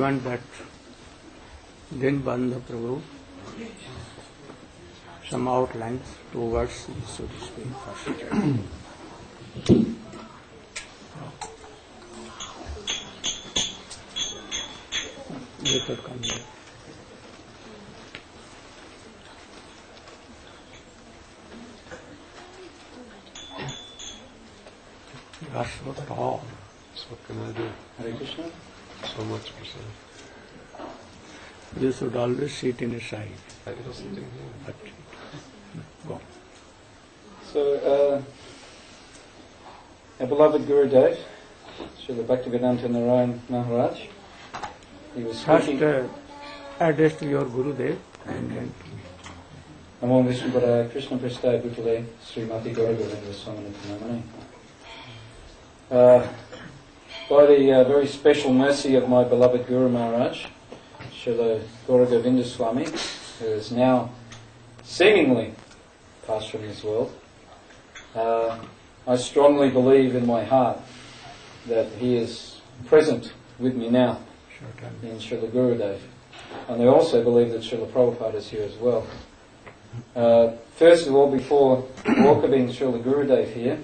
given that Din Bandha Prabhu some outlines, 2 words, so to speak, first. Later come here. You are so tall. So what can I do? Hare Krishna. So much for saying. You should always sit in a side. I was sitting here. But, go. So, our beloved Guru Dev, Srila Bhaktivedanta Narayana Maharaj, he was speaking. First, address to your Guru Dev and then. Namo Vishnu Krishna Prasthaya Bhutale Srimati Gaura Govinda Swami Namane. By the very special mercy of my beloved Guru Maharaj, Srila Gaura Govinda Swami, who is now seemingly passed from this world, I strongly believe in my heart that he is present with me now in Srila Gurudev. And I also believe that Srila Prabhupada is here as well. First of all, before welcoming Srila Gurudev here,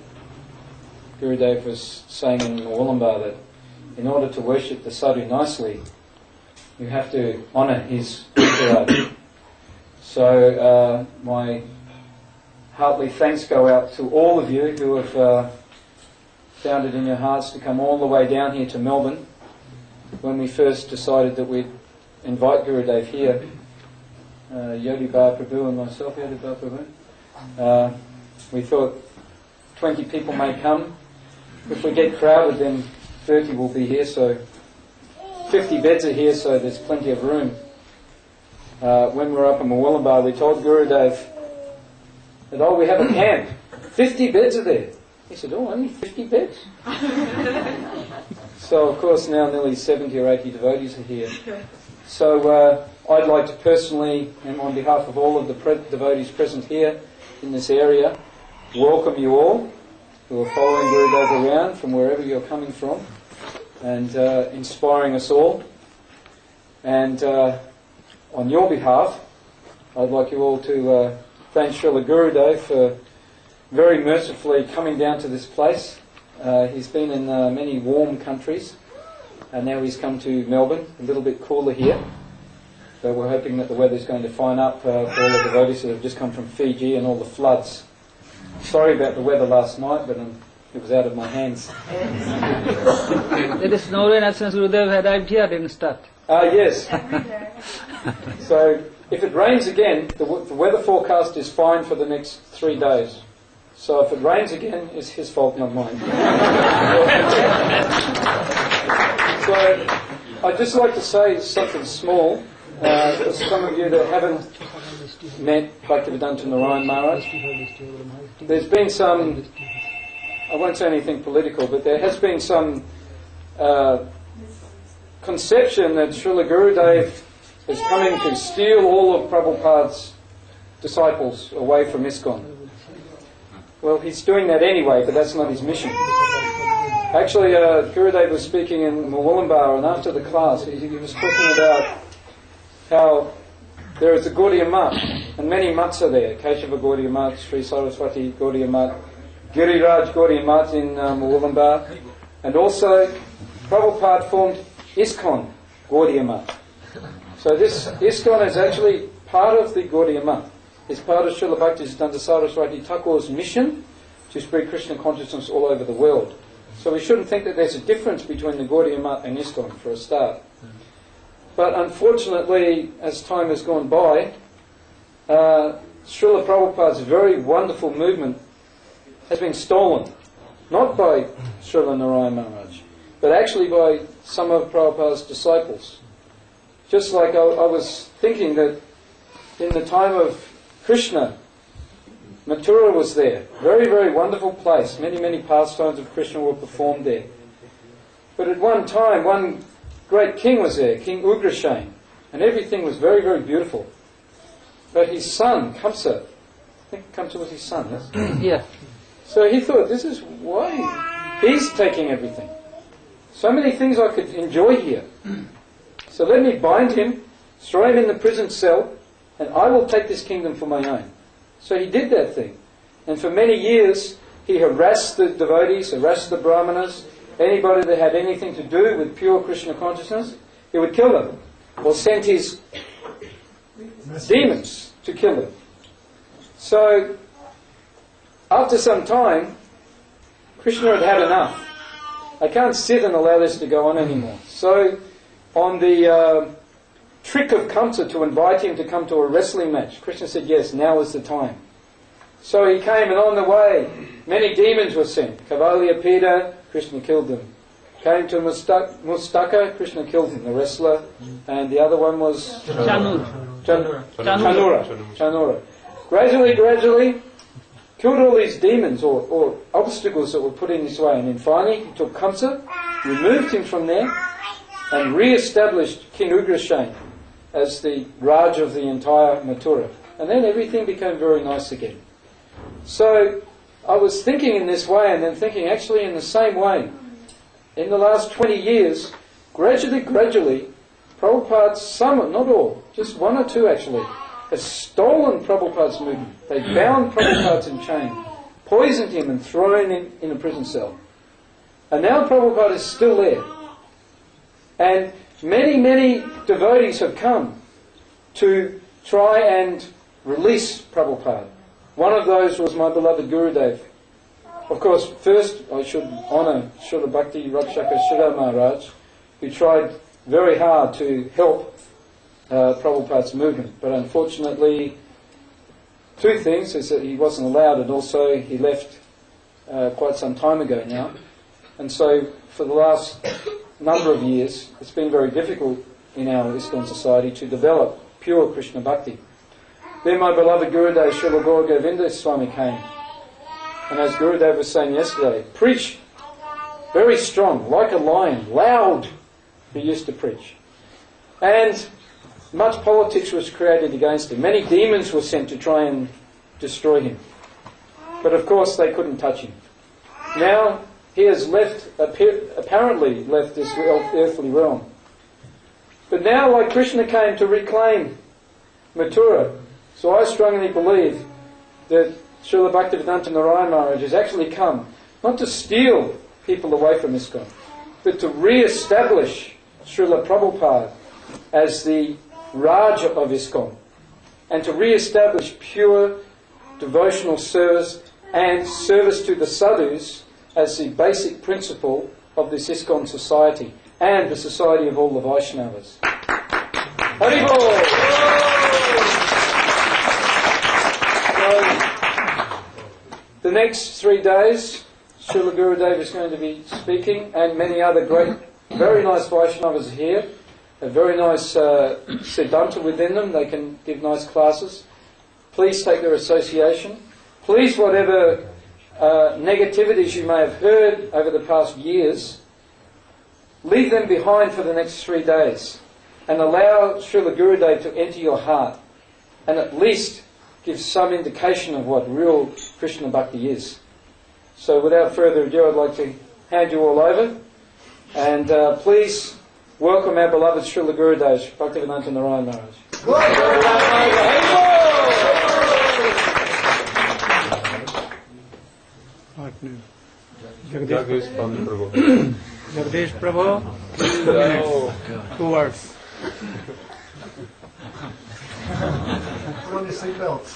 Gurudev was saying in Wollongbar that in order to worship the sadhu nicely, you have to honour his Gurudeva. So my heartily thanks go out to all of you who have found it in your hearts to come all the way down here to Melbourne. When we first decided that we'd invite Gurudev here, Yodi Bar Prabhu and myself, Yodi Bar Prabhu, we thought 20 people may come. If we get crowded, then 30 will be here, so 50 beds are here, so there's plenty of room. When we were up in Wollongbar, we told Gurudev that, we have a camp. 50 beds are there. He said, only 50 beds? So, of course, now nearly 70 or 80 devotees are here. So, I'd like to personally, and on behalf of all of the devotees present here in this area, welcome you all who are following Gurudev around from wherever you're coming from and inspiring us all. And on your behalf, I'd like you all to thank Srila Gurudev for very mercifully coming down to this place. He's been in many warm countries, and now he's come to Melbourne, a little bit cooler here. So we're hoping that the weather's going to fine up for all the devotees that have just come from Fiji and all the floods. Sorry about the weather last night, but it was out of my hands. It is Narayana since Gurudev had arrived here, didn't start. Yes. So if it rains again, the weather forecast is fine for the next 3 days. So if it rains again, it's his fault, not mine. So I'd just like to say something small. For some of you that haven't met Bhaktivedanta Narayana Maharaj, there's been some, I won't say anything political, but there has been some conception that Srila Gurudev is coming to steal all of Prabhupada's disciples away from ISKCON. Well, he's doing that anyway, but that's not his mission. Actually, Gurudev was speaking in Wollongbar, and after the class, he was talking about how there is a Gaudiya Math, and many mats are there. Keshava Gaudiya Math, Sri Saraswati Gaudiya Math, Giriraj Gaudiya Math in Wollongbar, and also Prabhupada formed ISKCON Gaudiya Math. So this ISKCON is actually part of the Gaudiya Math. It's part of Srila Bhaktisiddhanta Saraswati Thakur's mission to spread Krishna consciousness all over the world. So we shouldn't think that there's a difference between the Gaudiya Math and ISKCON for a start. But unfortunately, as time has gone by, Srila Prabhupada's very wonderful movement has been stolen. Not by Srila Narayana Maharaj, but actually by some of Prabhupada's disciples. Just like I was thinking that in the time of Krishna, Mathura was there. Very, very wonderful place. Many, many pastimes of Krishna were performed there. But at one time, one great king was there, King Ugrasena, and everything was very, very beautiful. But his son, Kamsa, I think Kamsa was his son, yes? Yeah. So he thought, this is why he's taking everything. So many things I could enjoy here. So let me bind him, throw him in the prison cell, and I will take this kingdom for my own. So he did that thing. And for many years, he harassed the devotees, harassed the brahmanas, anybody that had anything to do with pure Krishna consciousness, he would kill them, or sent his demons to kill them. So, after some time, Krishna had had enough. I can't sit and allow this to go on anymore. So, on the trick of Kamsa to invite him to come to a wrestling match, Krishna said, yes, now is the time. So he came, and on the way, many demons were sent. Kavaliya Pida, Krishna killed them. Came to Mustaka, Krishna killed him, the wrestler. And the other one was Chanura. Gradually, killed all these demons or obstacles that were put in his way. And then finally, he took Kamsa, removed him from there, and re-established King Ugrasena as the Raj of the entire Mathura. And then everything became very nice again. So I was thinking in this way, and then thinking actually in the same way. In the last 20 years, gradually, Prabhupada, some, not all, just one or two actually, have stolen Prabhupada's movement. They bound Prabhupada in chain, poisoned him and thrown him in a prison cell. And now Prabhupada is still there. And many devotees have come to try and release Prabhupada. One of those was my beloved Gurudev. Of course, first I should honour Srila Bhakti Rakshaka Sridhar Maharaj, who tried very hard to help Prabhupada's movement. But unfortunately, two things is that he wasn't allowed, and also he left quite some time ago now. And so for the last number of years, it's been very difficult in our ISKCON society to develop pure Krishna Bhakti. Then my beloved Gurudev Srila Gauragovinda Swami came. And as Gurudev was saying yesterday, preach very strong, like a lion, loud, he used to preach. And much politics was created against him. Many demons were sent to try and destroy him. But of course they couldn't touch him. Now he has apparently left this earthly realm. But now, like Krishna came to reclaim Mathura, so I strongly believe that Srila Bhaktivedanta Narayana Maharaj has actually come not to steal people away from ISKCON, but to re-establish Srila Prabhupada as the Raja of ISKCON, and to re-establish pure devotional service and service to the sadhus as the basic principle of this ISKCON society and the society of all the Vaishnavas. Haribol! The next 3 days, Srila Gurudev is going to be speaking, and many other great, very nice Vaishnavas are here. A very nice Siddhanta within them. They can give nice classes. Please take their association. Please, whatever negativities you may have heard over the past years, leave them behind for the next 3 days and allow Srila Gurudev to enter your heart and at least give some indication of what real Krishna Bhakti is. So without further ado, I'd like to hand you all over, and please welcome our beloved Srila Gurudev, Bhaktivedanta Narayana Maharaj. Jagdish Prabhu, 2 words. Put on your seatbelts.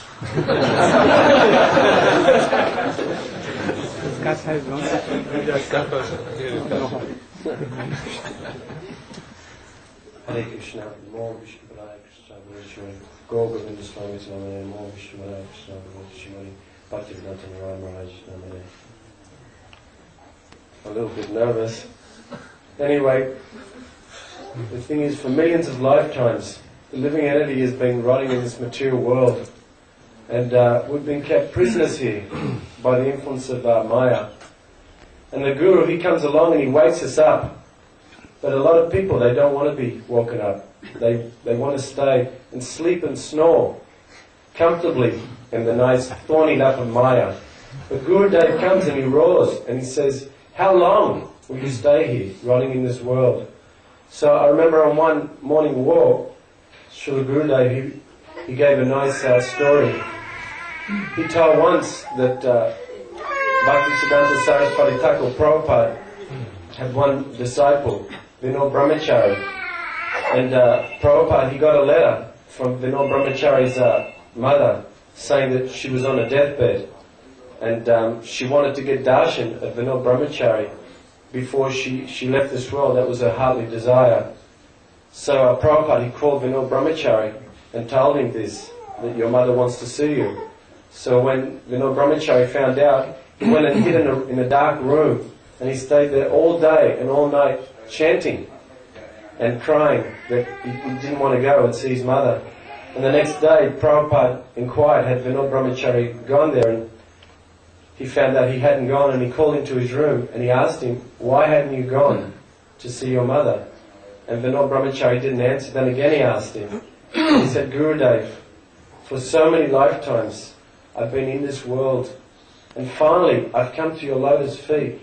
Hare Krishna, More Vishnu Padaya Krishna, Shrimati Gauragovinda Swami Namane, More Vishnu Padaya Krishna, Shrimati Bhaktivedanta Narayana Maharaj Namane. A little bit nervous. Anyway, the thing is, for millions of lifetimes, the living entity has been rotting in this material world, and we've been kept prisoners here by the influence of Maya. And the Guru, he comes along and he wakes us up. But a lot of people, they don't want to be woken up. They want to stay and sleep and snore comfortably in the nice thorny lap of Maya. But Gurudev comes and he roars and he says, how long will you stay here, rotting in this world? So I remember on one morning walk, Srila Gurudev, he gave a nice story. He told once that Bhaktisiddhanta Saraswati Thakur Prabhupada had one disciple, Vinod Brahmachari. And Prabhupada, he got a letter from Vinod Brahmachari's mother saying that she was on a deathbed. And she wanted to get darshan of Vinod Brahmachari before she left this world. That was her heartly desire. So Prabhupada, he called Vinod Brahmachari and told him this, that your mother wants to see you. So when Vinod Brahmachari found out, he went and hid in a dark room, and he stayed there all day and all night chanting and crying that he didn't want to go and see his mother. And the next day, Prabhupada inquired, had Vinod Brahmachari gone there, and he found out he hadn't gone, and he called him to his room and he asked him, why hadn't you gone to see your mother? And Vinod Brahmachari didn't answer. Then again he asked him. He said, Gurudev, for so many lifetimes I've been in this world, and finally I've come to your lotus feet.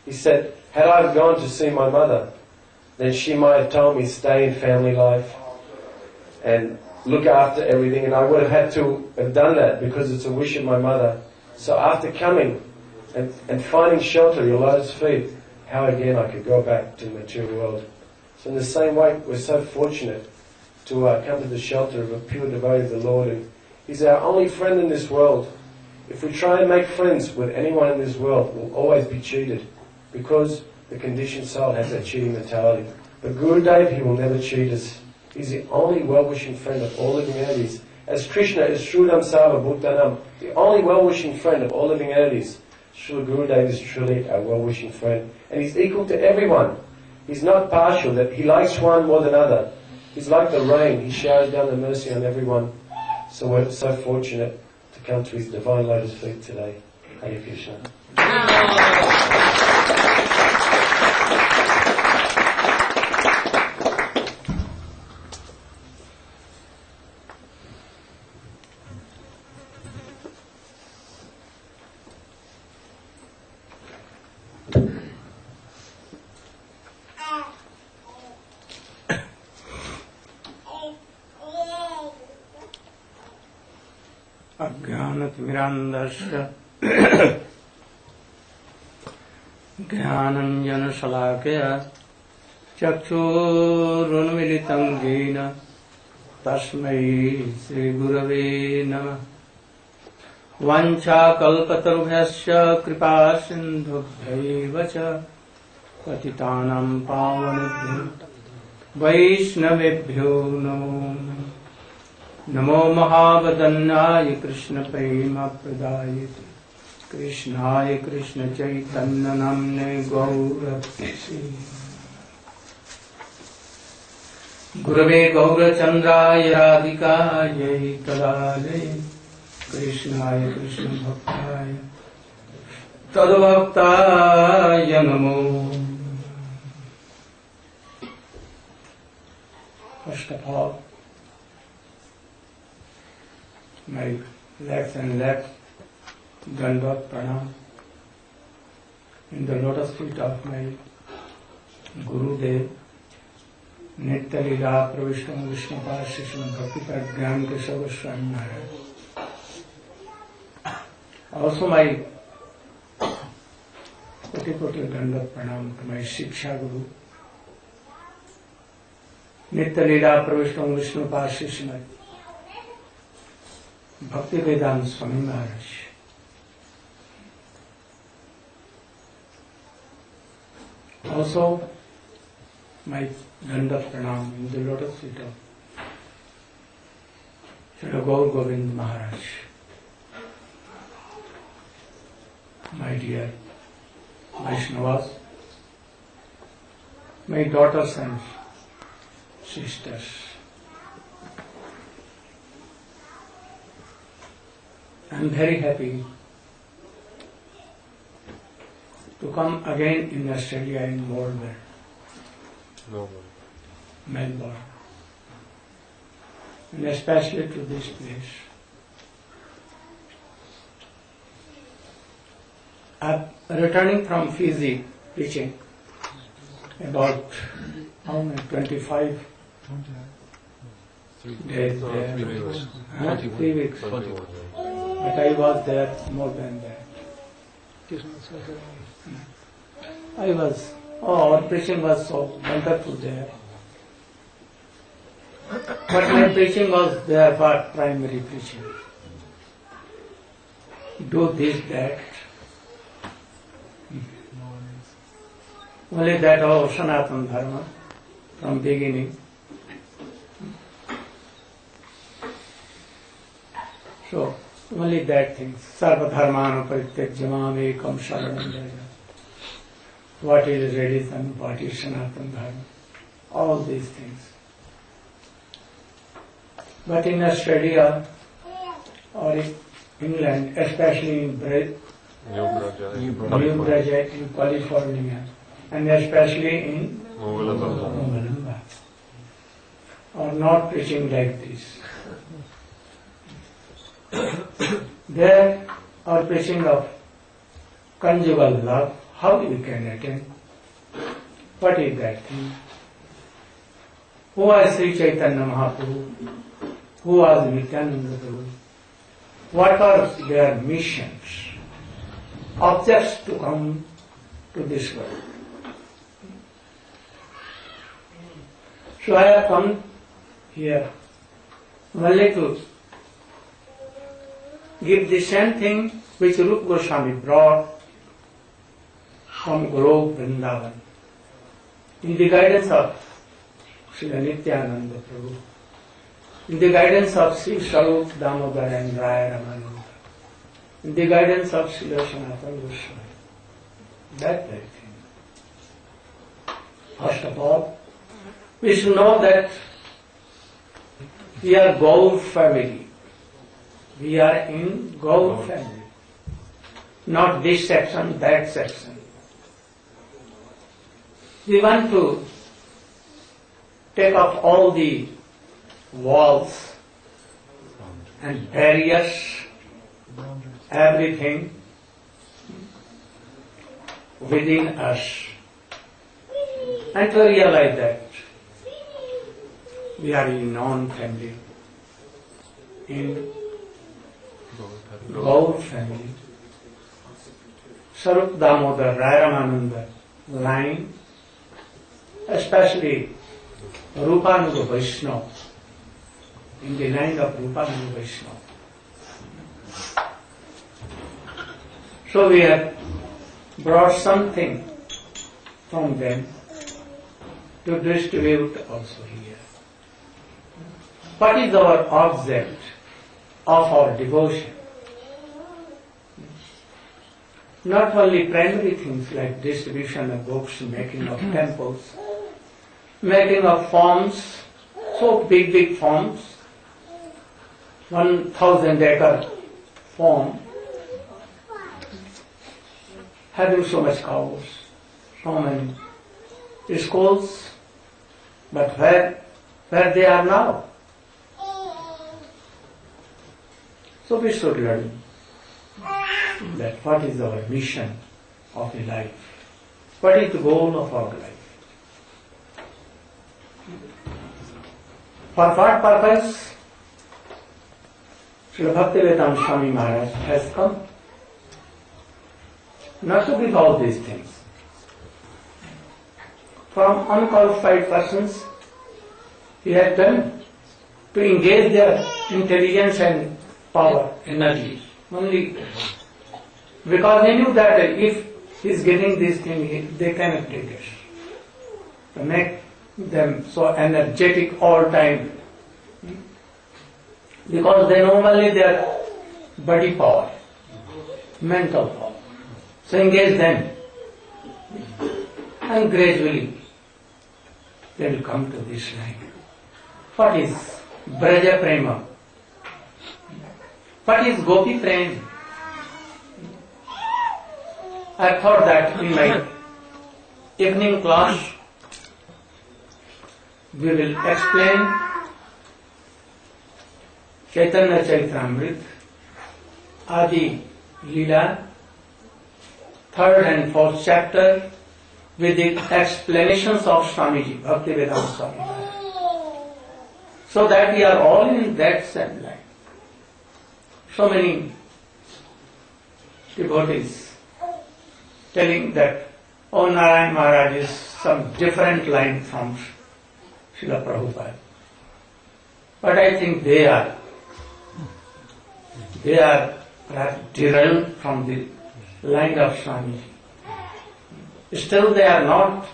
He said, had I gone to see my mother, then she might have told me stay in family life and look after everything, and I would have had to have done that because it's a wish of my mother. So after coming and finding shelter at your lotus feet, how again I could go back to the material world. So in the same way, we're so fortunate to come to the shelter of a pure devotee of the Lord, and He's our only friend in this world. If we try and make friends with anyone in this world, we'll always be cheated, because the conditioned soul has that cheating mentality. But Gurudev, he will never cheat us. He's the only well-wishing friend of all living entities. As Krishna is Shrudam Sava Bhuktanam, the only well-wishing friend of all living entities. Srila Gurudev is truly our well-wishing friend. And he's equal to everyone. He's not partial, that he likes one more than other. He's like the rain, he showers down the mercy on everyone. So we're so fortunate to come to his divine lotus feet today. Hare Krishna. अज्ञानतिमिरान्धस्य ज्ञानञ्जनशलाकया चक्षुरुन्मीलितं येन तस्मै श्रीगुरवे नमः। वाञ्छाकल्पतरुभ्यश्च कृपासिन्धुभ्यैव च पतितानां पावनेभ्यो वैष्णवेभ्यो नमो नमः। नमो महावदन्नाय कृष्णप्रेमप्रदायते कृष्णाय कृष्णचैतन्यनाम्ने गौरक्षसे गुरवे गौरचन्द्राय राधिकायै तदालये कृष्णाय कृष्णभक्ताय तद्भक्ताय नमो। First of all, my legs and left Dandvat Pranam in the lotus feet of my Gurudev, Nitya Lila Pravishtam Vishnupad Shishman Bhakti Gyan Kesava Swami Maharaj. Also my Koti Dandvat Pranam to my Shiksha Guru, Nitya Lila Pravishtam Vishnupad Shishman Bhakti Vedanta Swami Maharaj. Also, my Dandat Pranam in the lotus feet of Srila Gaur Govind Maharaj. My dear Vaishnavas, my daughters and sisters, I am very happy to come again in Australia in Melborne. And especially to this place. I am returning from Fiji preaching about how many? 25 days there. 3 weeks. Huh? 3 weeks. 21. But I was there more than that. Our preaching was so wonderful there. But my preaching was there for primary preaching. Do this, that. Only that, Sanatana Dharma from beginning. So, only that thing. Sarva dharmana parityajyamam ekam sharanam vraja. What is religion, what is Sanatana Dharma. All these things. But in Australia or in England, especially in New Braja, in California, and especially in Mogalamba, are not preaching like this. There are preaching of conjugal love, how we can attain. What is that thing? Who was Sri Chaitanya Mahaprabhu? Who was Nityananda Prabhu? What are their missions? Objects to come to this world. So I have come here only to give the same thing which Rupa Goswami brought from Guru Vrindavan in the guidance of Sri Nityananda Prabhu, in the guidance of Sri Sarup Damodar and Raya Ramananda, in the guidance of Sri Sanatana Goswami. That very thing. First of all, we should know that we are Gaur family. We are in Gaur family. Not this section, that section. We want to take off all the walls and barriers, everything within us, and to realize that we are in non-family, in Gaur family. Sarup Damodar, Raya Ramananda line, especially Rupanuga Vaishnava, in the line of Rupanuga Vaishnava. So we have brought something from them to distribute also here. What is our object of our devotion? Not only primary things like distribution of books, making of temples, making of forms, so big forms, 1,000-acre farm, having so much cows, so many schools, but where they are now? So we should learn that what is our mission of the life, what is the goal of our life. For what purpose Srila Bhaktivedanta Swami Maharaj has come? Not to give all these things. From unqualified persons, he has done to engage their intelligence and power, energy. Only because he knew that if he is getting this thing, they cannot take it. To make them so energetic all time. Because they normally their body power, mental power. So engage them. And gradually they will come to this line. What is Braja Prema? What is Gopi Prem? I thought that in my evening class we will explain Chaitanya Charitamrita, Adi Leela, 3rd and 4th chapter, with the explanations of Swamiji, Bhaktivedanta Swami Maharaj. So that we are all in that same line. So many devotees telling that, oh, Narayana Maharaj is some different line from Srila Prabhupada. But I think they are perhaps derailed from the line of Swamiji. Still they are not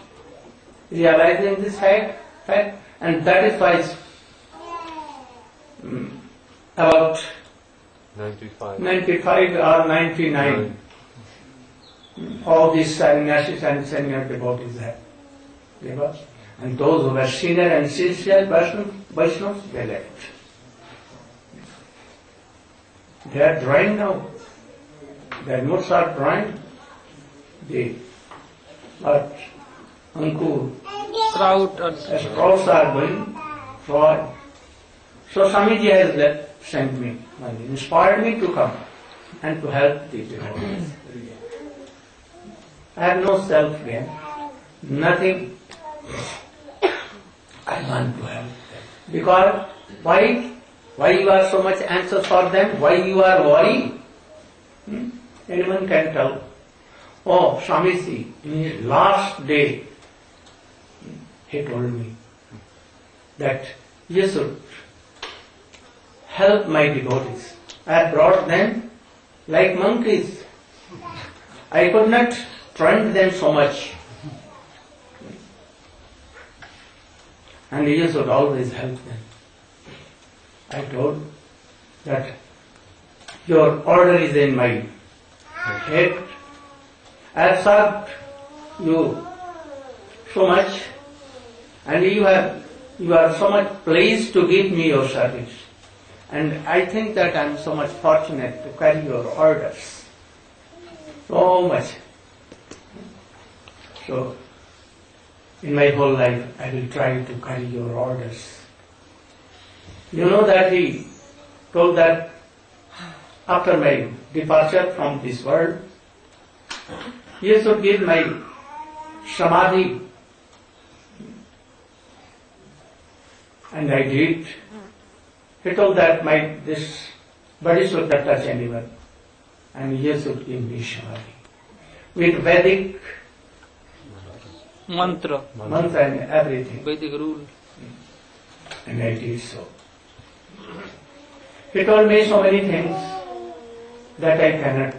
realizing this fact, and that is why about 95. 95 or 99 all these sannyasis and senior devotees have gave up. And those who were senior and sincere Vaishnavas, they left. They are drying now. Their moods are drying. But Ankur, sprouts are going dry. So Swamiji has sent me, inspired me to come and to help the devotees. I have no self-gain, nothing. I want to help them. Because why you are so much anxious for them? Why you are worried? Anyone can tell. Oh, Swamiji, in his last day, he told me that you should help my devotees. I brought them like monkeys. I could not train them so much. And you should always help them. I told that your order is in my head. I have served you so much, and you are so much pleased to give me your service. And I think that I am so much fortunate to carry your orders. So much. So, in my whole life, I will try to carry your orders. You know that he told that after my departure from this world, he should give my samadhi. And I did. He told that this body should not touch anyone. And he should give me samadhi. With Vedic mantra and everything. Vedic rule. And I did so. He told me so many things that I cannot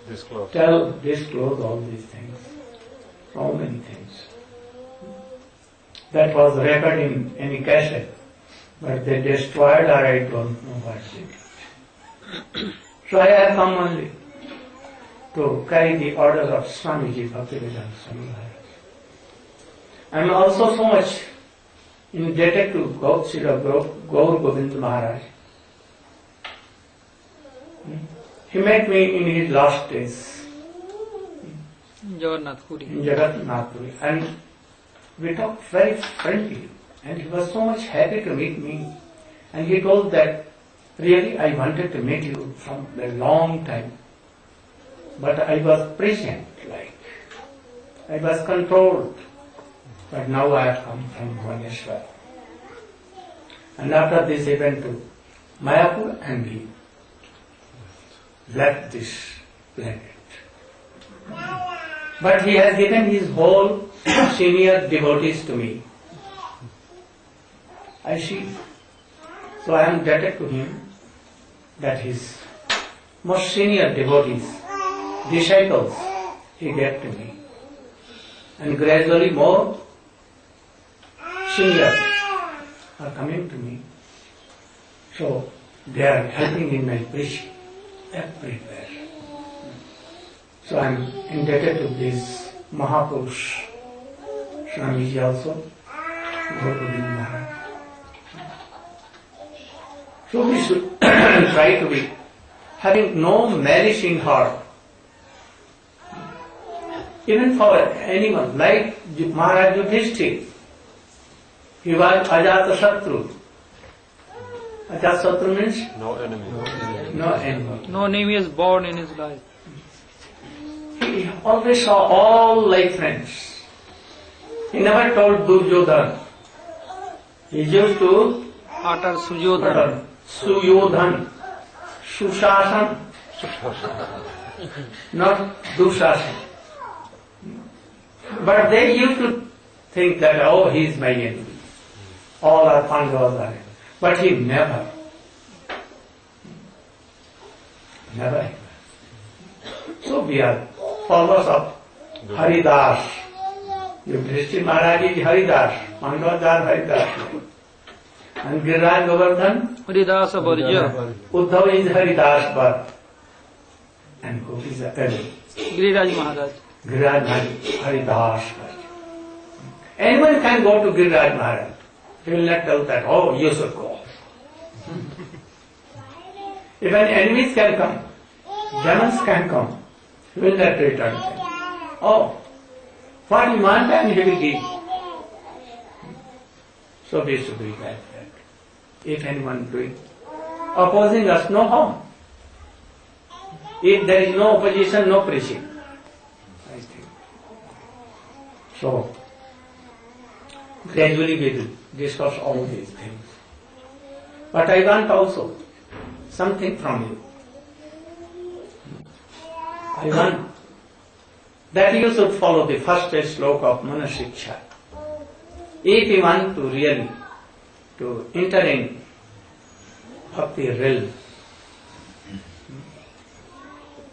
disclose all these things. So many things. That was recorded in any cassette, but they destroyed or I don't know what they did. So I have come only to carry the order of Swamiji Bhaktivedanta Swami Maharaj. I am also so much indebted to Gaur Govind Maharaj. He met me in his last days Jagannath Puri. in Jagannath Puri, and we talked very friendly, and he was so much happy to meet me, and he told that really I wanted to meet you from a long time, but I was present, like I was controlled, but now I have come from Bhubaneswar. And after this he went to Mayapur and he left this planet. But he has given his whole senior devotees to me. I see. So I am indebted to him that his most senior devotees, disciples, he gave to me. And gradually more seniors are coming to me. So they are helping in my preaching everywhere. So I am indebted to this Mahapurush, Swamiji also, Gaur Govind Maharaj. So we should try to be having no malice in heart. Even for anyone, like Maharaj Yudhishthira, he was Ajatasatru. Ajatasatru means No enemy. no enemy. No enemy is born in his life. He he always saw all like friends. He never told Duryodhan. He used to utter Sujodhan. utter Suyodhan, Sushasan, not Dushasan. But they used to think that, oh, he is my enemy. All are Pandavas are enemy. But he never. So we are followers of Haridas. Yudhishthir Maharaj is Haridas, Pandavas are Haridas. And Giriraj Govardhan, Haridasa Varja. Uddhav is Haridas Bharat. And Gopis are Giriraj Maharaj. Giriraj Maharaj, Haridas Bharat. Anyone can go to Giriraj Maharaj. He will not tell that, oh, you should go. Even enemies can come, demons can come, he will not return them. Oh, what you want and he will give. So we should be like that. If anyone doing, opposing us, no harm. If there is no opposition, no preaching. I think. So, gradually we will discuss all these things. But I want also something from you. I want that you should follow the first sloka of Manasiksha. If you want to really to enter in bhakti realm,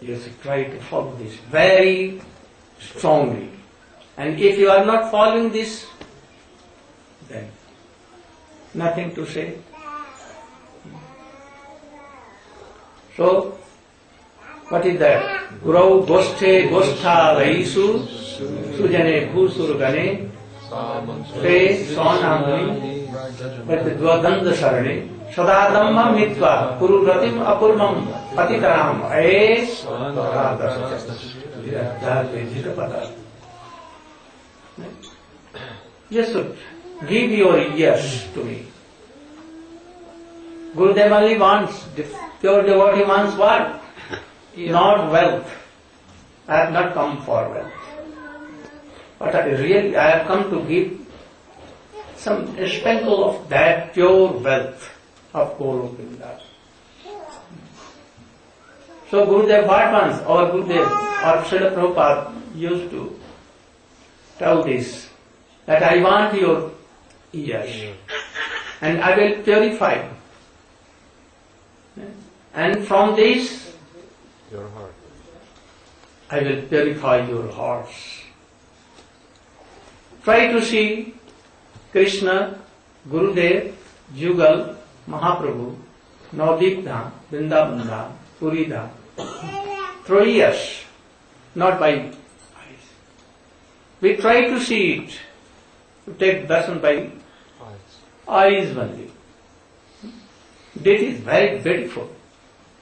you should try to follow this very strongly. And if you are not following this, then nothing to say. So, what is that? Gurau Goshthe Goshtha Raisu Sujane Bhusurgane Te Sonamuni Vidwadanda Sarane Sadadamma Mitva Pururatim Apurmam Patitaram Aes You should give your ears to me. Gurudev only wants, pure devotee wants what? Not wealth. I have not come for wealth. But I have come to give some sprinkle of that pure wealth of Golokinda. So Gurudev what wants? Our Gurudev, or Srila Prabhupada used to tell this, that I want your ears and I will purify. And from this, your heart. I will purify your hearts. Try to see Krishna, Gurudev, Jugal, Mahaprabhu, Navadvip Dham, Vrindavan Dham, Puri Dham, through ears, not by eyes. We try to see it, to take darshan by eyes only. This is very beautiful.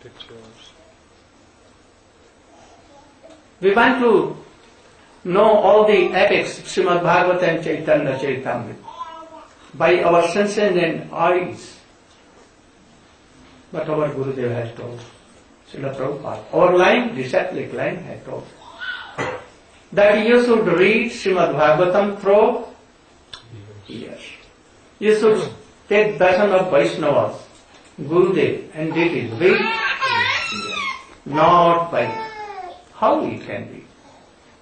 Pictures. We want to know all the epics, Srimad Bhagavata and Chaitanya Charitamrita, by our senses and eyes. But our Gurudev has told, Srila Prabhupada, our line, disciplic line has told, that you should read Srimad Bhagavatam through ears. You should take darshan of Vaishnavas, Gurudev, and it is with ears, not by how it can be,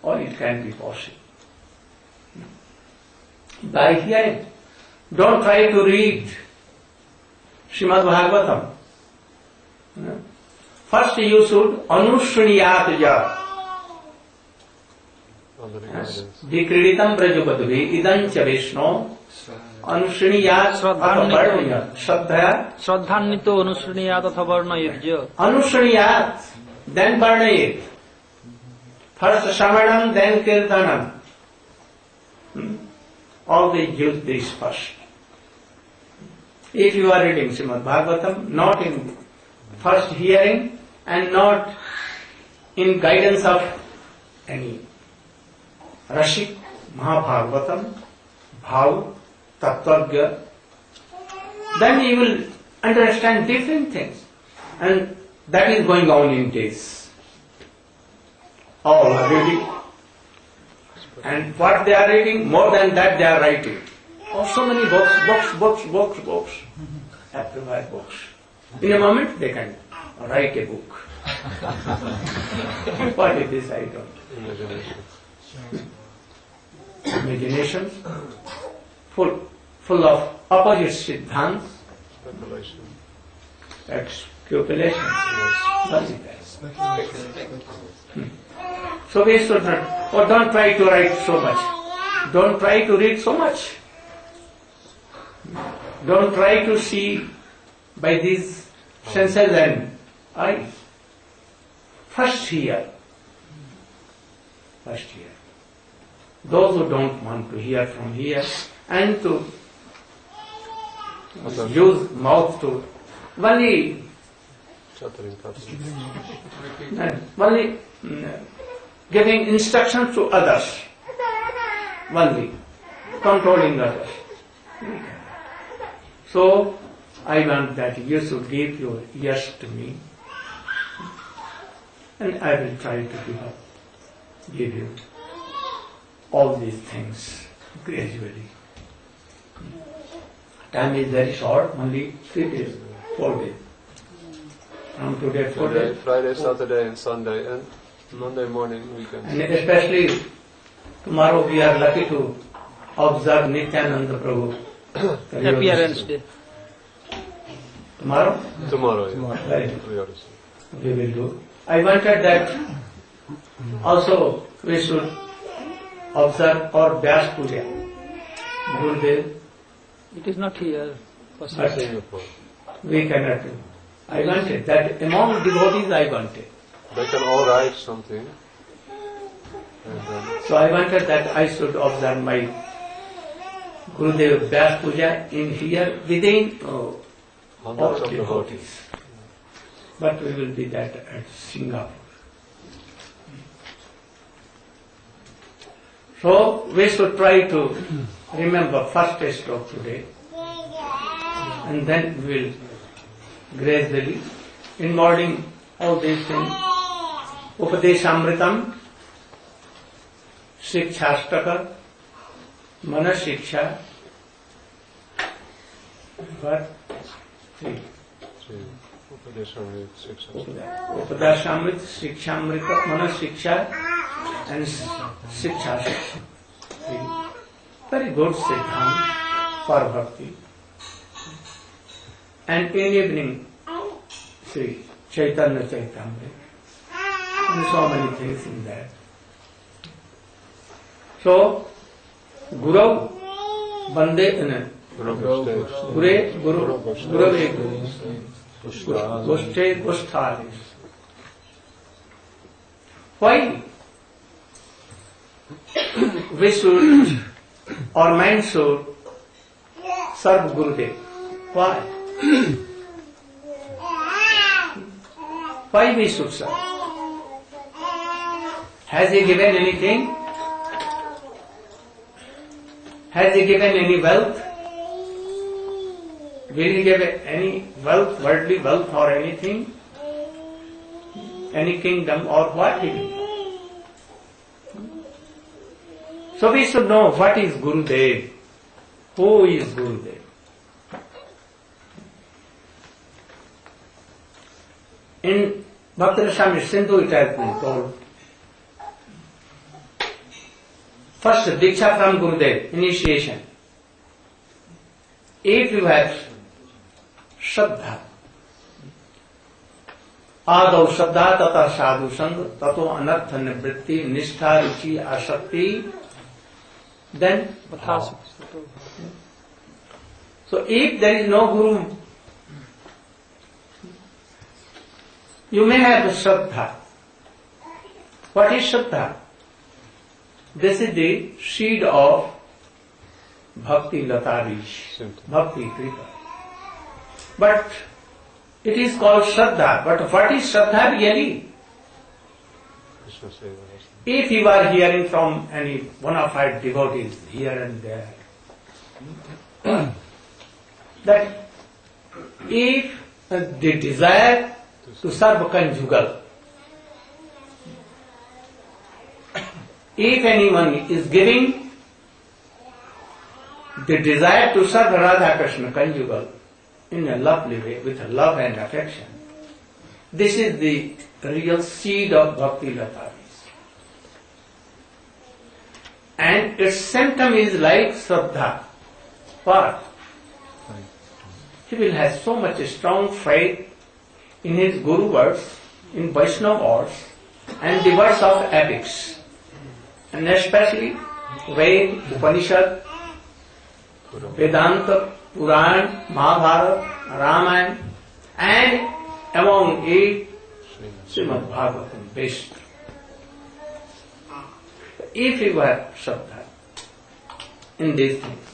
or it can be possible. By hearing. Don't try to read Srimad Bhagavatam. First you should anushriyat ja. Under the guidance. Dikriditam brajabadvi idancha vishno anushriyat athavarnaya shraddhaya Shraddhanito Anusriniyat Athavarna Yurja. anushriyat, then varnayet. First Shravanam, then Kirtanam. All they use this first. If you are reading Srimad Bhagavatam, not in first hearing and not in guidance of any Rashik, Mahabhagavatam, Bhav, Tattvagya, then you will understand different things. And that is going on in this. all are reading. And what they are reading, more than that they are writing. Oh, so many books. Have to buy books. In a moment they can write a book. What is this? I don't know. Imagination. Full of opposite siddhants. Speculation. So we should not, or don't try to write so much. Don't try to read so much. Don't try to see by these senses and eyes. First hear. Those who don't want to hear from here and to use mouth to only giving instructions to others, only controlling others. So I want that you should give your ears to me, and I will try to give you all these things gradually. Time is very short, only 3 days, 4 days. From today, 4 days. Friday, Saturday and Sunday, and Monday morning, weekend. And especially tomorrow we are lucky to observe Nityananda Prabhu. Appearance day. Tomorrow? Tomorrow, yeah. Very good. We will do. I wanted that also we should observe our Vyas Puja. Gurudev. It is not here. But we cannot do. I wanted that among devotees I wanted. They can all write something. So I wanted that I should observe my Gurudev Vyas Puja in here within all Hundreds of devotees. But we will be that at Singapore. So we should try to remember first stroke today, and then we will gradually involving all these things. Upadeshamritam, Shikshastaka, Manashiksha. What? Three. Upadeshamrit, Shikshamrita, Manashiksha, and Shiksha. Very good siddhant for bhakti. And in evening, Sri Chaitanya Chaitamrita. And so many things in that. So, Guru Bande Gurave Gushte Gusthali. Why we should, our mind should serve Gurudev? Why? Why we should serve? Has he given anything? Has he given any wealth? Will he give any wealth, worldly wealth or anything? Any kingdom or what he will? So we should know what is Gurudev. Who is Gurudev? In Bhakti Rasamrita Sindhu it has been told. First, Diksha from Gurudev, initiation. If you have Shraddha, Ādau Shraddha tata sadhu sang, tato anartha nivritti, nishtha ruchi asakti, then so if there is no Guru, you may have Shraddha. What is Shraddha? This is the seed of Bhakti Latarish, Bhakti Kripa. But it is called Shraddha. But what is Shraddha really? If you are hearing from any bona fide devotees here and there, that if the desire to serve conjugal, if anyone is giving the desire to serve Radha Krishna conjugal in a lovely way, with love and affection, this is the real seed of Bhakti Lata. And its symptom is like Shraddha. But he will have so much strong faith in his Guru words, in Vaishnava words, and the words of epics, and especially Ved, Upanishad, Vedanta, Puran, Mahabharata, Ramayana, and among it, Srimad Bhagavatam best. If you have Shraddha in these things,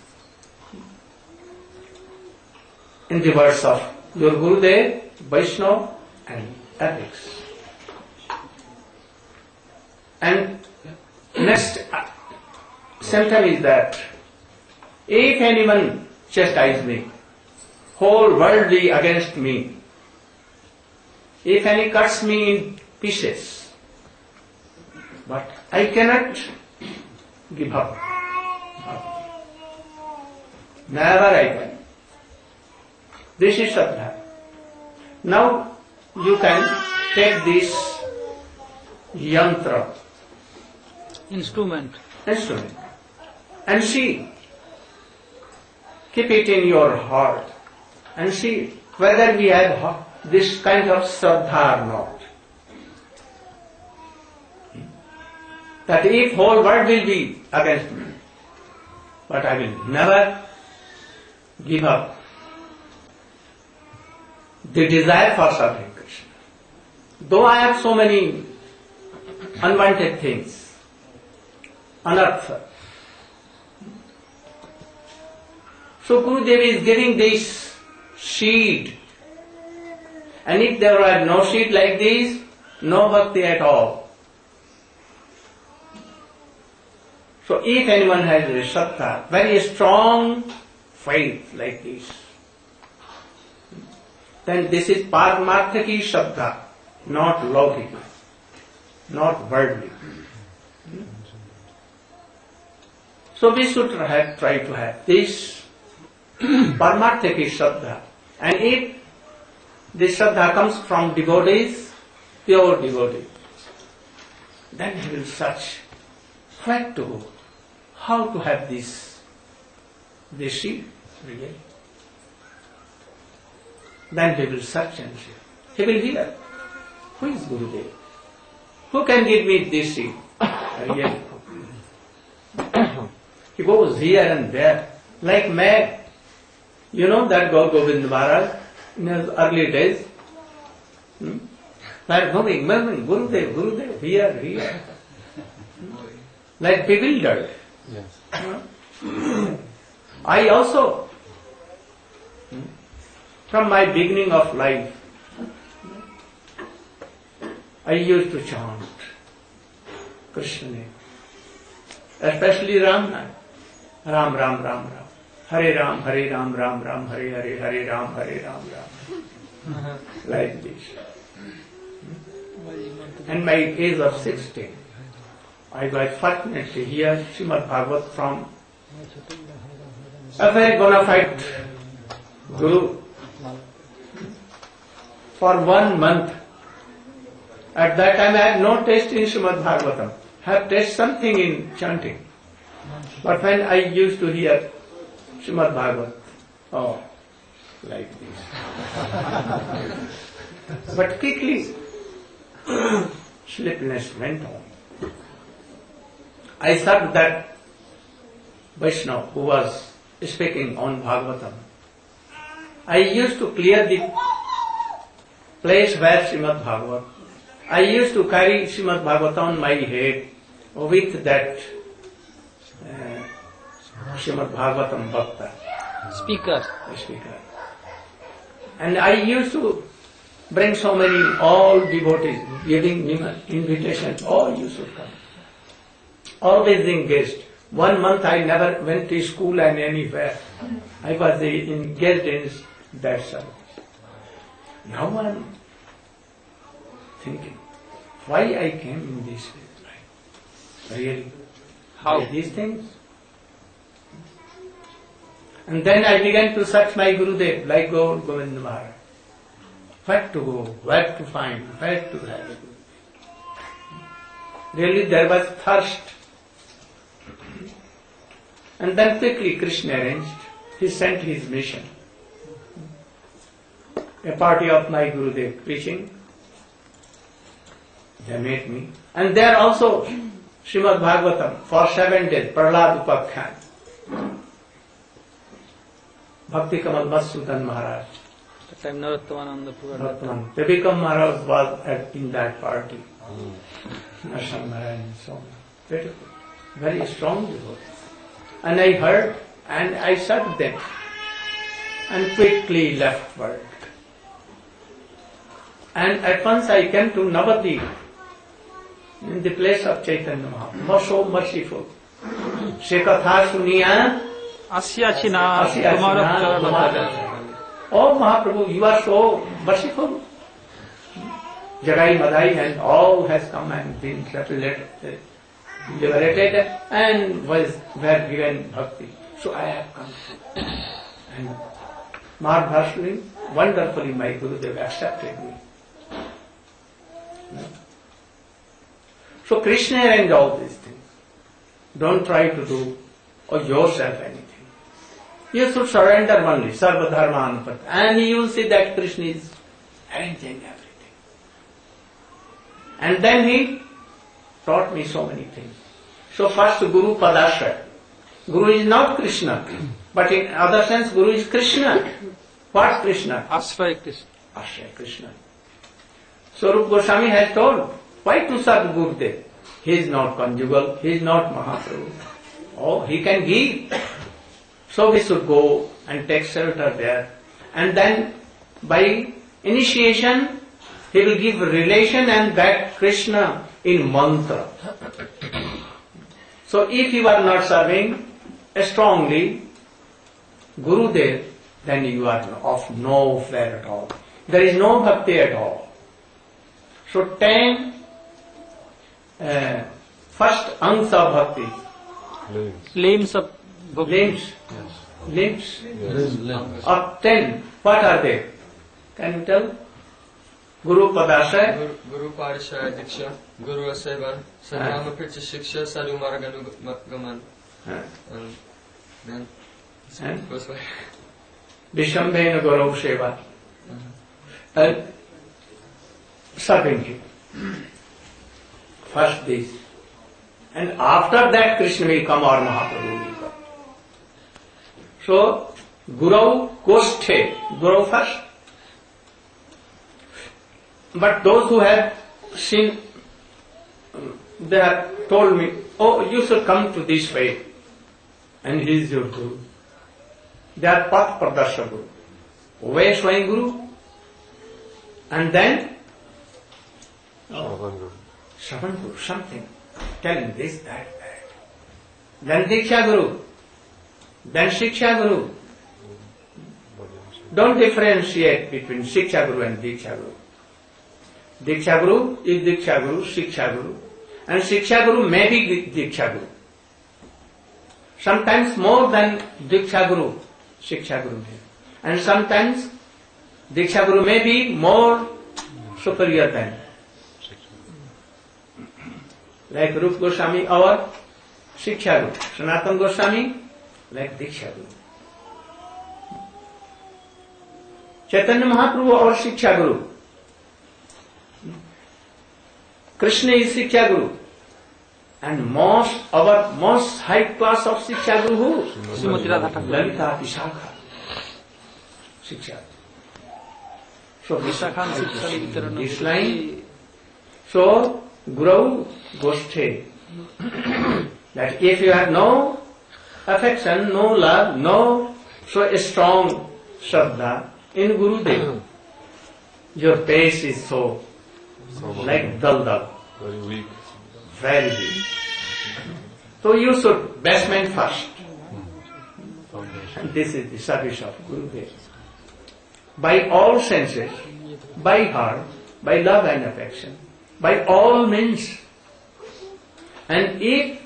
in the words of your Gurudev, Vaishnava, and ethics. And next symptom is that if anyone chastise me, whole world be against me, if any cuts me in pieces, but I cannot give up. Never I can. This is Shraddha. Now you can take this yantra, Instrument. and see, keep it in your heart and see whether we have this kind of Shraddha or not. That if whole world will be against me, but I will never give up the desire for serving Krishna. Though I have so many unwanted things, anartha. So Gurudev is giving this seed. And if there were no seed like this, no bhakti at all. So if anyone has a Shraddha, very strong faith like this, then this is Paramarthaki Shraddha, not Laukika, not worldly. So we should try to have this Paramarthaki Shraddha. And if this Shraddha comes from devotees, pure devotees, then he will search where to go, how to have this seed really. Then he will search and see. He will hear, who is Gurudev? Who can give me this seed? Really. He goes here and there, like mad. You know that Govind Maharaj, in his early days, like moving, Gurudev, Gurudev, here. Like bewildered. Yes. I also, from my beginning of life, I used to chant Krishna name, especially Ram name. Ram, Ram, Ram, Ram. Hare Ram, Ram, Ram, Hare Hare, Hare Ram, Ram. Like this. And my age of 16, I got fortunately here Srimad Bhagavat from a very bona fide Guru. For 1 month. At that time I had no taste in Srimad Bhagavatam. I have tasted something in chanting. But when I used to hear Srimad Bhagavat, oh, like this. But quickly, sleepiness went on. I thought that Vaishnava who was speaking on Bhagavatam, I used to clear the place where Srimad Bhagavat. I used to carry Srimad Bhagavatam on my head with that Srimad Bhagavatam Bhakta. Speaker. And I used to bring so many, all devotees, giving invitations, all you should come. Always engaged. 1 month I never went to school and anywhere. I was engaged in that service. Now I am thinking, why I came in this way? Really? How? These things? And then I began to search my Gurudev, like Govinda Maharaj. Where to go, where to find, where to have. Really there was thirst. And then quickly Krishna arranged. He sent his mission. A party of my Gurudev preaching. They met me. And there also Srimad Bhagavatam for 7 days, Prahlad Upakhyan. Bhakti Kamal Masudan Maharaj. That time Narottomananda Prabhu. Devika Maharaj was in that party. Narasimha Maharaj and so on. Beautiful. Very strong devotee. And I heard and I served them and quickly left world. And at once I came to Navadvip in the place of Chaitanya Mahaprabhu. So merciful. Shekatha Suniya Asyachina Kumarabhara. Oh Mahaprabhu, you are so merciful. Jagai Madai and all has come and been liberated and were given bhakti. So I have come. And marvelously, wonderfully my Gurudev accepted me. So Krishna arranged all these things. Don't try to do or yourself anything. You should surrender only, Sarva Dharma Anupata. And you will see that Krishna is arranging everything. And then he taught me so many things. So first Guru Padashraya. Guru is not Krishna, but in other sense Guru is Krishna. What Krishna? Ashraya Krishna. Ashraya Krishna. So Rupa Goswami has told, why to serve Gurudev? He is not conjugal, he is not Mahaprabhu. Oh, he can give. So we should go and take shelter there. And then by initiation, he will give relation and back Krishna in mantra. So if you are not serving strongly Gurudev, then you are of no flair at all. There is no bhakti at all. So 10 first angs of bhakti. Limbs of Limbs. Limbs. Of 10. What are they? Can you tell? Guru Padashraya. Guru Padashraya Diksha, Guru Seva, Sannyama Pritya Shiksha, Sadhu Maraganugaman. And then goes by. Vishambhena Gaurav Seva. And serving him. First this. And after that Krishna will come or Mahaprabhu will come. So, Guru Koshthe, Guru first. But those who have seen, they have told me, oh, you should come to this way. And he is your Guru. They are Path Pradarsha Guru. Way showing Guru. And then, Shravan Guru, something. Telling this, that. Then Diksha Guru. Then Shiksha Guru. Don't differentiate between Shiksha Guru and Diksha Guru. Diksha Guru is Diksha Guru, Shiksha Guru. And Shiksha Guru may be Diksha Guru. Sometimes more than Diksha Guru, Shiksha Guru. And sometimes Diksha Guru may be more superior than. Like Rupa Goswami, our Shiksha Guru. Sanatana Goswami, like Diksha Guru. Chaitanya Mahaprabhu, our Shiksha Guru. Krishna is Shiksha Guru. And our most high class of Shiksha Guru who? Srimati Radha Thakur. Lalita Vishakha. Shiksha. So Vishakhan Shiksha this line. So Guru Goshthe. That if you have no affection, no love, no so strong Shraddha in Gurudev, your pace is so like dal. Very weak. Very weak. So you should basement first. And this is the service of Gurudev. By all senses, by heart, by love and affection, by all means. And if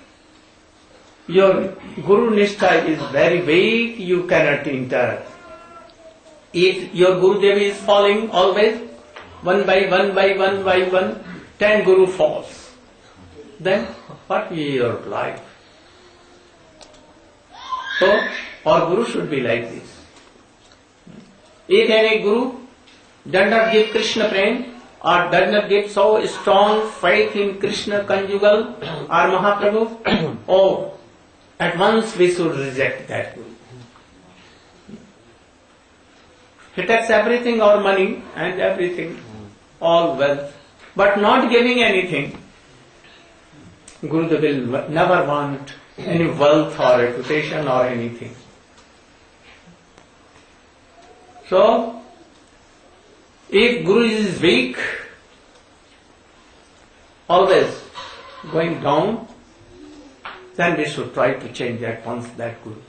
your Guru Nishtha is very weak, you cannot enter. If your Guru Devi is falling always, one by one, 10 Guru falls. Then what will be your life? So, our Guru should be like this. If any Guru does not give Krishna prem, or does not give so strong faith in Krishna conjugal or Mahaprabhu, oh, at once we should reject that Guru. He takes everything, our money and everything, all wealth, but not giving anything. Gurudev will never want any wealth or reputation or anything. So, if Guru is weak, always going down, then we should try to change at once that Guru.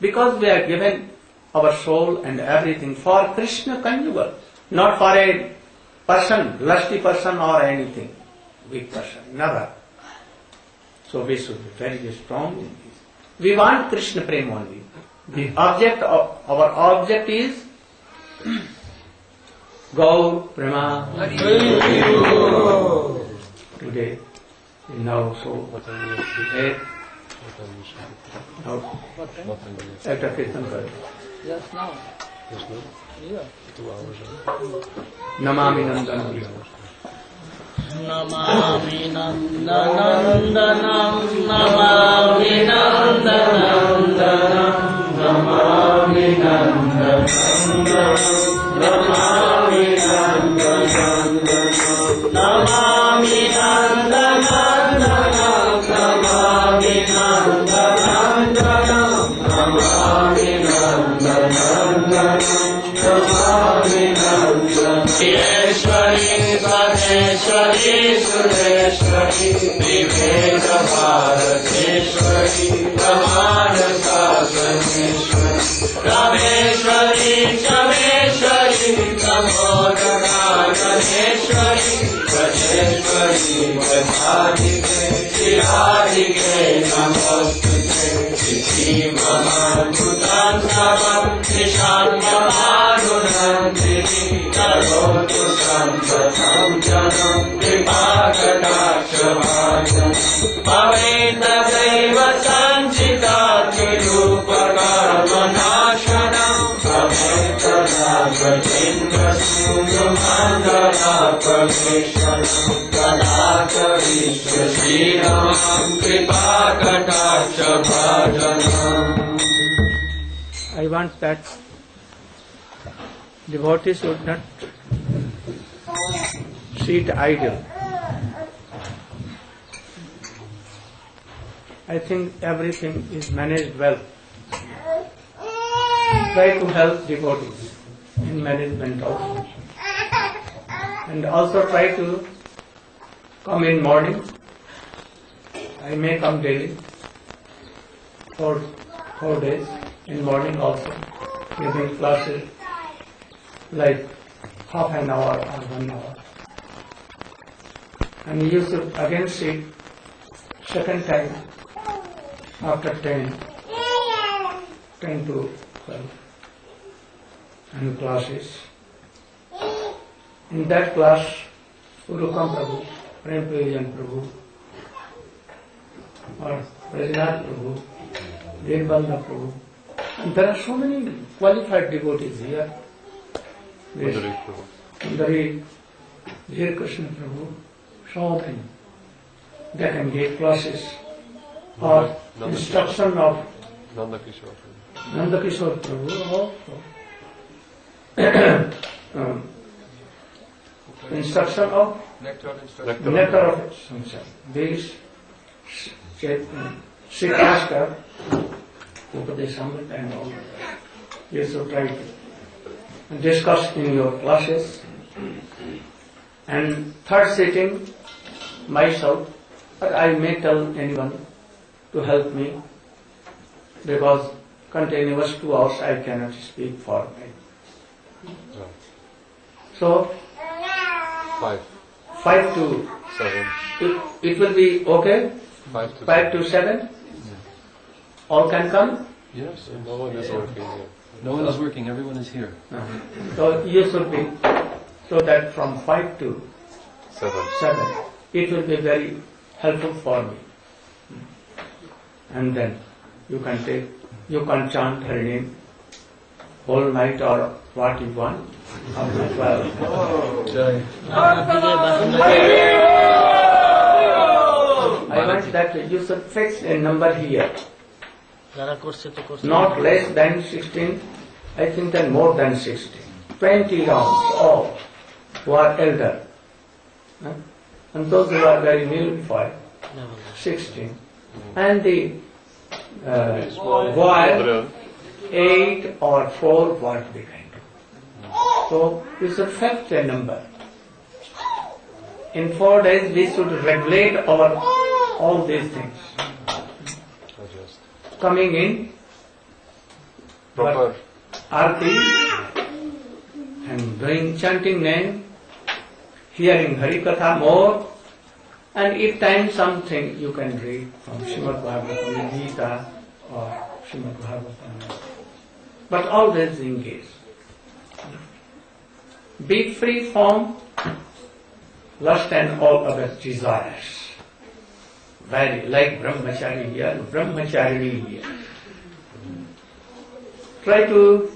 Because we are given our soul and everything for Krishna conjugal, not for a person, lusty person or anything, weak person, never. So we should be very strong in this. We want Krishna prema only. The object of our object is Gaur Prema. Today, now so 8. Now, after Kirtan Kar. Just now. Yeah. Namami Nandanam. Namami Nandanandanam, Namami Nandanandanam, Namami Nandanandanam, Namami Nandanandanam, Namami Nandanandanam, Namami Nandanandanam, Namami Nandanandanam, Namami Nandanandanam. Yeshwari, Sarveshwari, Sureshwari, Vivek Bharateshwari, Pramana Sasaneshwari, Rameshwari, Shameshwari, Namodanaganeshwari, Rajeshwari, Vajadike, Shiradike, Namostute, Siddhi Mahan Bhutan Savam, Nishan Mahanunandini, Karotu Santatam Janam, Vipakadakshavajam, Paveta Deva Sanchita, Virupakarmanashanam, Paveta Nagajindra Sundamandana Praveshanam, Kadakarisha Sriramam, Vipakadakshavajam. I want that devotees should not sit idle. I think everything is managed well. Try to help devotees in management also. And also try to come in morning. I may come daily for 4 days in morning also, giving classes like half an hour or 1 hour. And you should again sit second time after 10 to 12 and classes. In that class, Urukam Prabhu, Prem Prayojan Prabhu, or Prajnath Prabhu, Devbanda Prabhu. And there are so many qualified devotees here. Sundari, Jai Krishna Prabhu, so many. They can give classes or instruction of Nanda Kishore Prabhu also. Instruction of Nectar of Sunshine. These Shikashka, Upadesamrit and all that. You should try to discuss in your classes. And third sitting, myself, but I may tell anyone to help me because continuous 2 hours I cannot speak for me. So, 5 to 7. It will be okay? 5 to 5 to 7? All can come? Yes, no one is working here. No one is working, everyone is here. So you should be, so that from 5 to 7, it will be very helpful for me. And then you can chant her name whole night or what you want after 12. I want that you should fix a number here. Not less than 16, I think then more than 16. 20 rounds, all who are elder. And those who are very newly 16. And the boy, 8 or 4 what we can do. So you should fix a number. In 4 days we should regulate all these things. Coming in Proper. Arti and doing chanting name, hearing Harikatha more, and if time something you can read from Srimad Bhagavatam, Gita or Srimad Bhagavatam. But always engage. Be free from lust and all other desires. Very like brahmachari here, brahmacharini here. Try to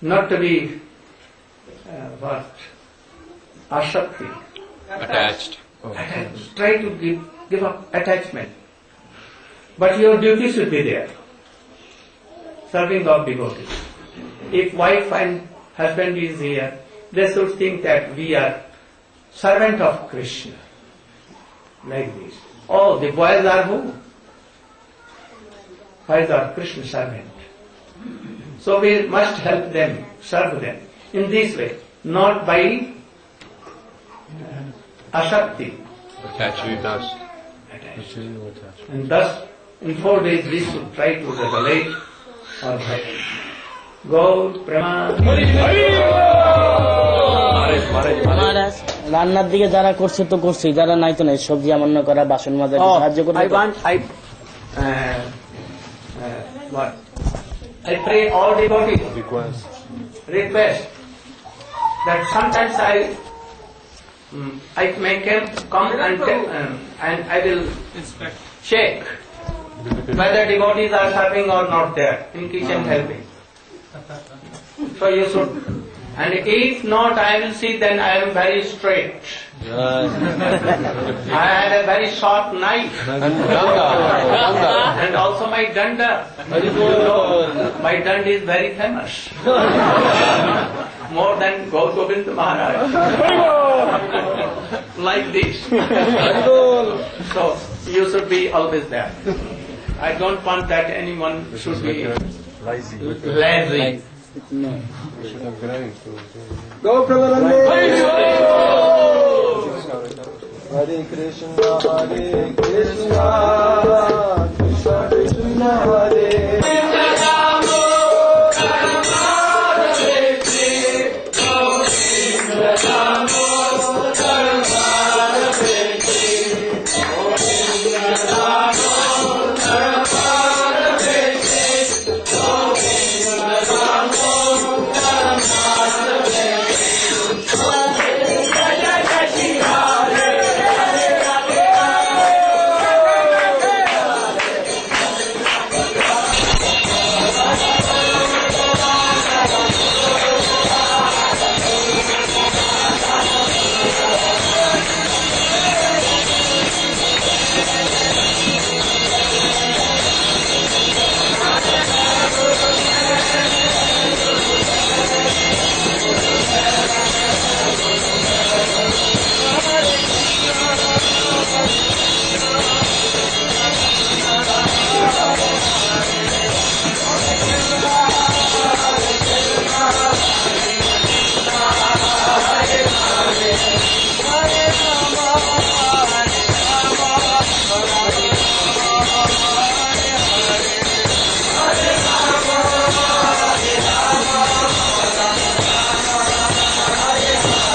not to be ashakti. Attached. Try to give up attachment. But your duty should be there. Serving of devotees. If wife and husband is here, they should think that we are servant of Krishna. Like this. Oh, the boys are who? Boys are Krishna servant. So we must help them, serve them in this way, not by ashakti. Attached. And thus, in 4 days we should try to regulate our bhakti. Go, Prema. মহারাজ রান্নার দিকে যারা করছে তো করছে, যারা নাই তো নাই, সবজি আমান্য করা, বাসন মাজা সাহায্য করবে। I pray all devotees request that sometimes I may come and I will check whether devotees are serving or not there in kitchen helping. So you should. And if not, I will see, then I am very straight. I had a very sharp knife. And also my danda. You know, my danda is very famous. More than Govind Maharaj. Like this. So you should be always there. I don't want that anyone should be lazy. Go Pramanande! Hare Krishna, Hare Krishna, Krishna Krishna, Hare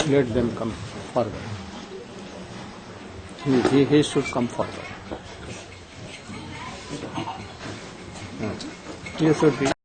Let them come forward. he should come forward. You should be